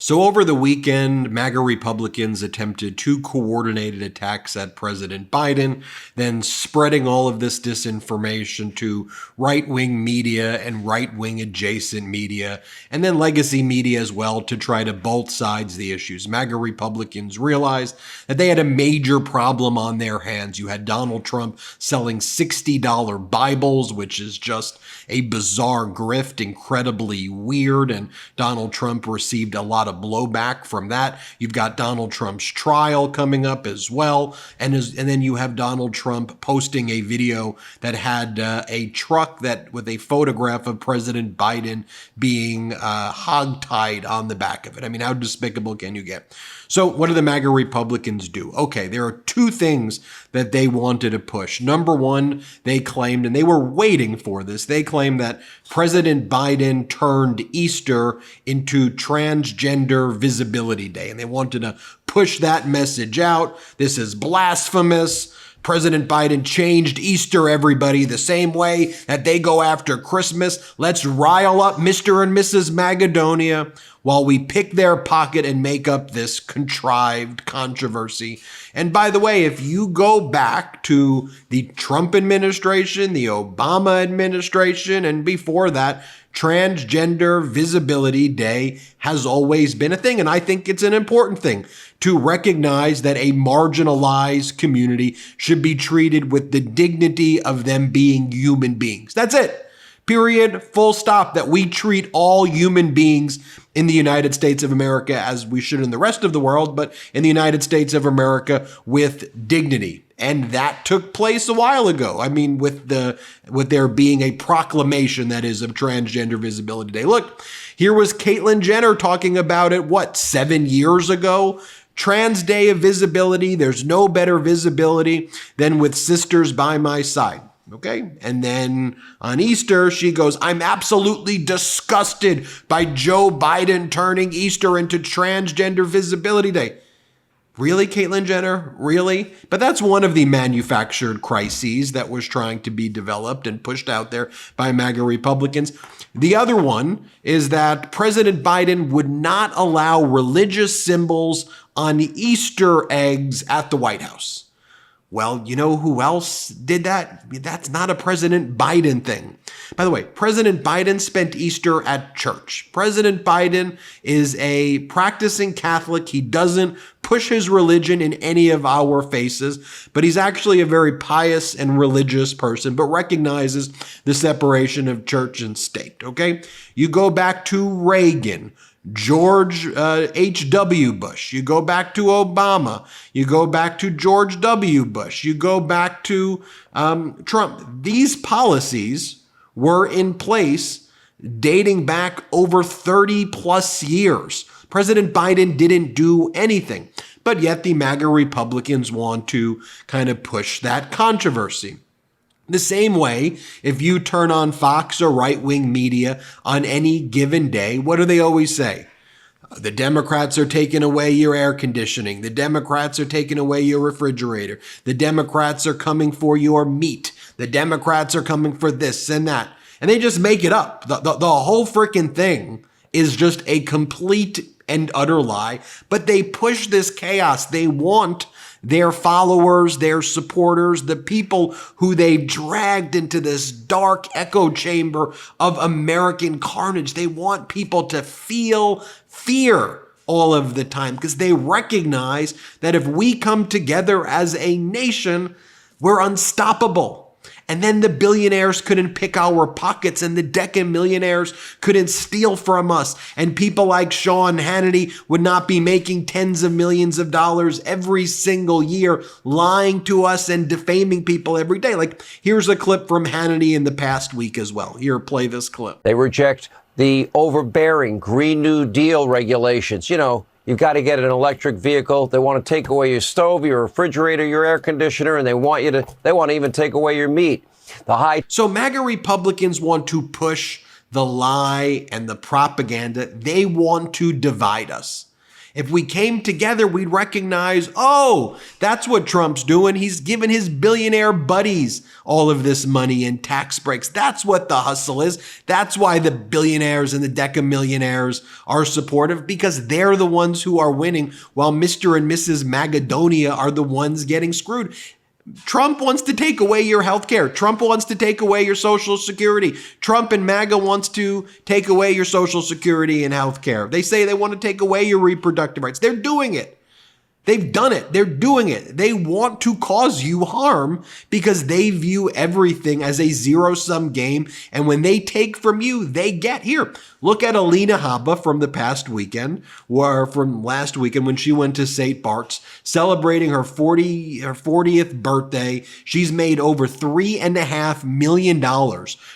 So over the weekend, MAGA Republicans attempted two coordinated attacks at President Biden, then spreading all of this disinformation to right-wing media and right-wing adjacent media, and then legacy media as well to try to both sides the issues. MAGA Republicans realized that they had a major problem on their hands. You had Donald Trump selling $60 Bibles, which is just a bizarre grift, incredibly weird, and Donald Trump received a lot of blowback from that. You've got Donald Trump's trial coming up as well, and then you have Donald Trump posting a video that had a truck that with a photograph of President Biden being hogtied on the back of it. I mean, how despicable can you get? So what do the MAGA Republicans do? Okay, there are two things that they wanted to push. Number one, they claimed, and they were waiting for this, they claimed that President Biden turned Easter into Transgender Visibility Day, and they wanted to push that message out. This is blasphemous. President Biden changed Easter, everybody, the same way that they go after Christmas. Let's rile up Mr. and Mrs. Magadonia while we pick their pocket and make up this contrived controversy. And by the way, if you go back to the Trump administration, the Obama administration, and before that, Transgender Visibility Day has always been a thing. And I think it's an important thing to recognize that a marginalized community should be treated with the dignity of them being human beings. That's it. Period. Full stop. That we treat all human beings in the United States of America as we should in the rest of the world, but in the United States of America with dignity. And that took place a while ago. I mean, with there being a proclamation, that is, of Transgender Visibility Day. Look, here was Caitlyn Jenner talking about it, 7 years ago? Trans Day of Visibility. There's no better visibility than with Sisters by My Side. Okay. And then on Easter, she goes, I'm absolutely disgusted by Joe Biden turning Easter into Transgender Visibility Day. Really, Caitlyn Jenner? Really? But that's one of the manufactured crises that was trying to be developed and pushed out there by MAGA Republicans. The other one is that President Biden would not allow religious symbols on Easter eggs at the White House. Well, you know who else did that? That's not a President Biden thing. By the way, President Biden spent Easter at church. President Biden is a practicing Catholic. He doesn't push his religion in any of our faces, but he's actually a very pious and religious person, but recognizes the separation of church and state, okay? You go back to Reagan, George H.W. Bush. You go back to Obama. You go back to George W. Bush. You go back to Trump. These policies were in place dating back over 30 plus years. President Biden didn't do anything, but yet the MAGA Republicans want to kind of push that controversy. The same way, if you turn on Fox or right-wing media on any given day, what do they always say? The Democrats are taking away your air conditioning. The Democrats are taking away your refrigerator. The Democrats are coming for your meat. The Democrats are coming for this and that. And they just make it up. The whole freaking thing is just a complete and utter lie. But they push this chaos. They want their followers, their supporters, the people who they've dragged into this dark echo chamber of American carnage. They want people to feel fear all of the time because they recognize that if we come together as a nation, we're unstoppable. And then the billionaires couldn't pick our pockets and the decamillionaires couldn't steal from us. And people like Sean Hannity would not be making tens of millions of dollars every single year, lying to us and defaming people every day. Like, here's a clip from Hannity in the past week as well. Here, play this clip. They reject the overbearing Green New Deal regulations. You know, you've got to get an electric vehicle. They want to take away your stove, your refrigerator, your air conditioner, and they want to even take away your meat. So MAGA Republicans want to push the lie and the propaganda. They want to divide us. If we came together, we'd recognize, oh, that's what Trump's doing. He's giving his billionaire buddies all of this money and tax breaks. That's what the hustle is. That's why the billionaires and the decamillionaires are supportive, because they're the ones who are winning, while Mr. and Mrs. Magadonia are the ones getting screwed. Trump wants to take away your health care. Trump wants to take away your Social Security. Trump and MAGA wants to take away your Social Security and health care. They say they want to take away your reproductive rights. They're doing it. They've done it. They're doing it. They want to cause you harm because they view everything as a zero-sum game. And when they take from you, they get. Here, look at Alina Habba from the past weekend, or from last weekend when she went to St. Bart's, celebrating her 40th birthday. She's made over $3.5 million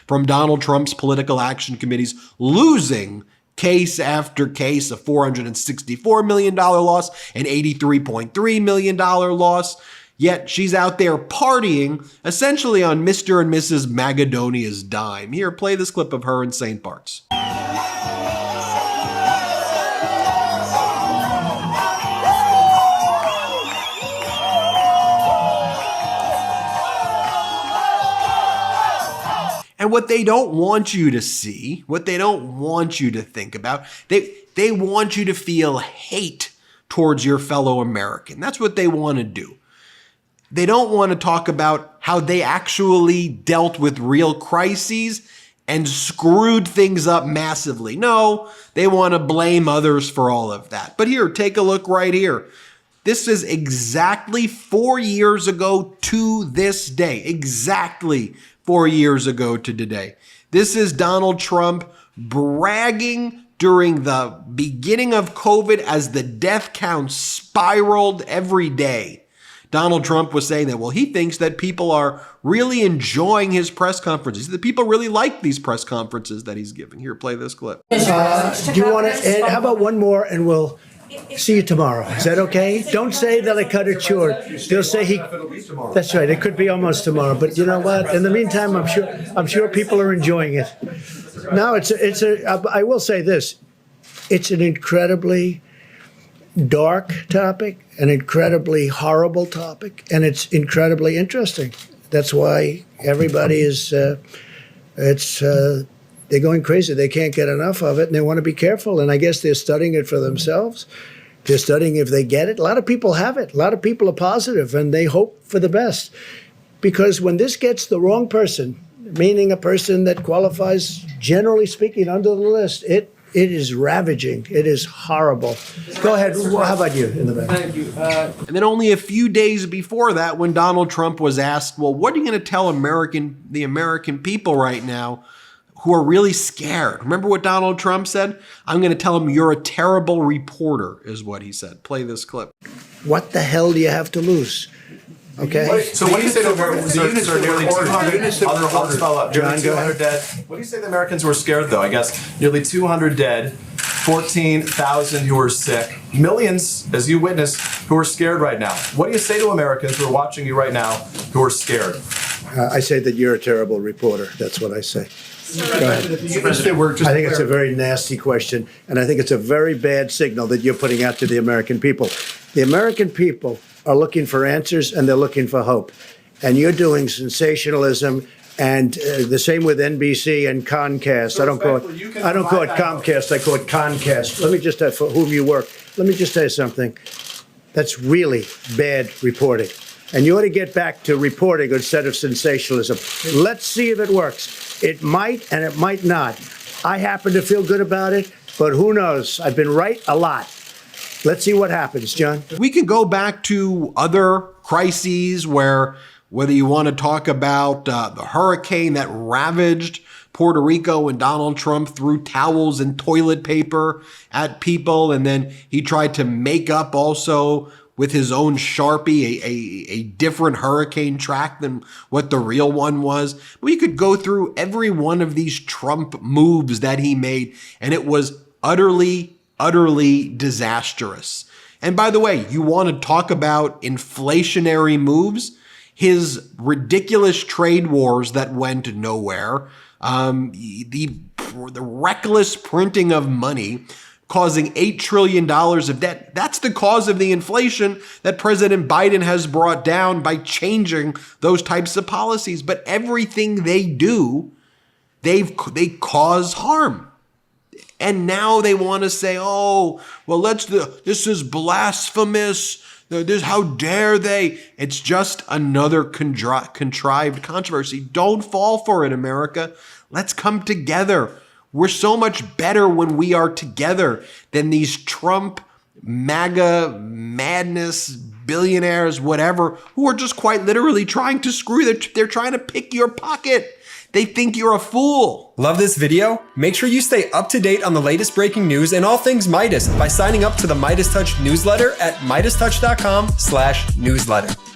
from Donald Trump's political action committees, losing case after case, a $464 million loss, an $83.3 million loss. Yet she's out there partying, essentially on Mr. and Mrs. Magadonia's dime. Here, play this clip of her in St. Bart's. And what they don't want you to see, what they don't want you to think about, they want you to feel hate towards your fellow American. That's what they want to do. They don't want to talk about how they actually dealt with real crises and screwed things up massively. No, they want to blame others for all of that. But here, take a look right here. This is exactly 4 years ago to this day. Exactly 4 years ago to today. This is Donald Trump bragging during the beginning of COVID as the death count spiraled every day. Donald Trump was saying that, well, he thinks that people are really enjoying his press conferences. That people really like these press conferences that he's giving. Here, play this clip. Do you want to, and how about one more and we'll see you tomorrow. Is that okay? Don't say that I cut it short. They'll say he. That's right. It could be almost tomorrow. But you know what? In the meantime, I'm sure people are enjoying it. No, I will say this. It's an incredibly dark topic, an incredibly horrible topic, and it's incredibly interesting. That's why everybody is. They're going crazy. They can't get enough of it, and they want to be careful. And I guess they're studying it for themselves. They're studying if they get it. A lot of people have it. A lot of people are positive, and they hope for the best. Because when this gets the wrong person, meaning a person that qualifies, generally speaking, under the list, it is ravaging. It is horrible. Go ahead. How about you in the back? Thank you. And then only a few days before that, when Donald Trump was asked, well, what are you going to tell the American people right now who are really scared? Remember what Donald Trump said? I'm going to tell them you're a terrible reporter, is what he said. Play this clip. What the hell do you have to lose? Okay. So what do you say to Americans? Are nearly 200. I'll spell up. John, go ahead. Dead. What do you say the Americans were scared though? I guess nearly 200 dead, 14,000 who are sick, millions, as you witnessed, who are scared right now. What do you say to Americans who are watching you right now who are scared? I say that you're a terrible reporter. That's what I say. Go ahead. I think it's a very nasty question, and I think it's a very bad signal that you're putting out to the American people. The American people are looking for answers, and they're looking for hope. And you're doing sensationalism, and the same with NBC and Comcast. I don't call it Comcast. I call it Concast. Let me just for whom you work. Let me just tell you something. That's really bad reporting. And you ought to get back to reporting instead of sensationalism. Let's see if it works. It might and it might not. I happen to feel good about it, but who knows? I've been right a lot. Let's see what happens, John. We could go back to other crises where, whether you want to talk about the hurricane that ravaged Puerto Rico and Donald Trump threw towels and toilet paper at people, and then he tried to make up also with his own Sharpie a different hurricane track than what the real one was. We could go through every one of these Trump moves that he made, and it was utterly disastrous. And by the way, you want to talk about inflationary moves? His ridiculous trade wars that went nowhere, the reckless printing of money causing $8 trillion of debt. That's the cause of the inflation that President Biden has brought down by changing those types of policies. But everything they do, they cause harm. And now they want to say, oh, well, this is blasphemous. How dare they? It's just another contrived controversy. Don't fall for it, America. Let's come together. We're so much better when we are together than these Trump, MAGA, madness, billionaires, whatever, who are just quite literally trying to screw. They're trying to pick your pocket. They think you're a fool. Love this video? Make sure you stay up to date on the latest breaking news and all things Midas by signing up to the MeidasTouch newsletter at MeidasTouch.com/newsletter.